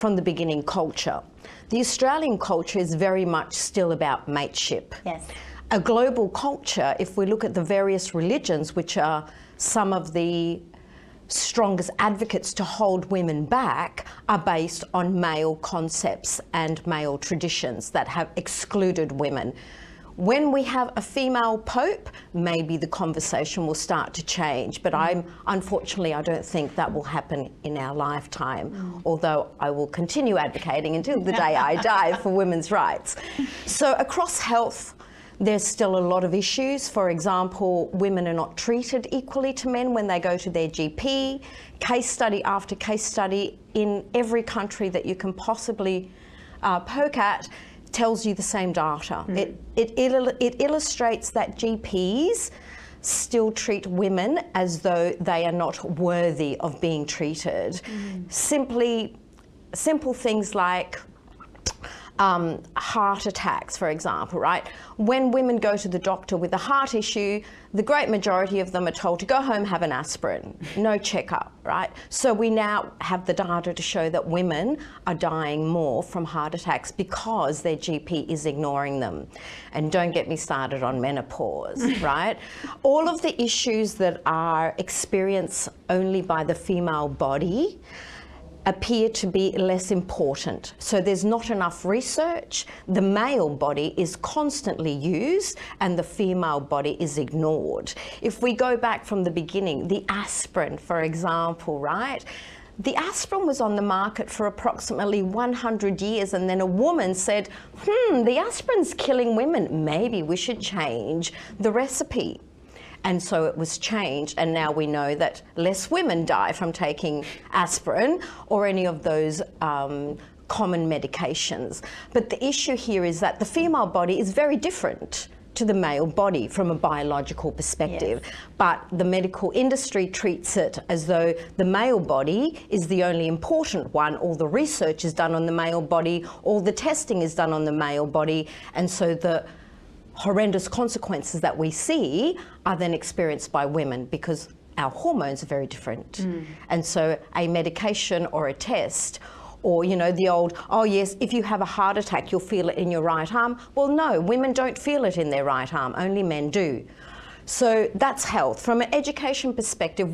from the beginning, culture. The Australian culture is very much still about mateship. Yes. A global culture, if we look at the various religions, which are some of the strongest advocates to hold women back, are based on male concepts and male traditions that have excluded women. When we have a female pope, maybe the conversation will start to change, but unfortunately, I don't think that will happen in our lifetime, although I will continue advocating until the day I die for women's rights. So across health, there's still a lot of issues. For example, women are not treated equally to men when they go to their GP. Case study after case study in every country that you can possibly poke at tells you the same data. It illustrates that GPs still treat women as though they are not worthy of being treated. Simple things like heart attacks, for example, right? When women go to the doctor with a heart issue, the great majority of them are told to go home, have an aspirin, no checkup, right? So we now have the data to show that women are dying more from heart attacks because their GP is ignoring them. And don't get me started on menopause, right? All of the issues that are experienced only by the female body appear to be less important. So there's not enough research. The male body is constantly used and the female body is ignored. If we go back from the beginning, the aspirin, for example, right? The aspirin was on the market for approximately 100 years, and then a woman said, the aspirin's killing women. Maybe we should change the recipe. And so it was changed, and now we know that less women die from taking aspirin or any of those common medications. But the issue here is that the female body is very different to the male body from a biological perspective. Yes. But the medical industry treats it as though the male body is the only important one. All the research is done on the male body, all the testing is done on the male body, and so the horrendous consequences that we see are then experienced by women because our hormones are very different. And so a medication or a test, or, you know, the old, oh yes, if you have a heart attack, you'll feel it in your right arm. Well, no, women don't feel it in their right arm, only men do. So that's health. From an education perspective,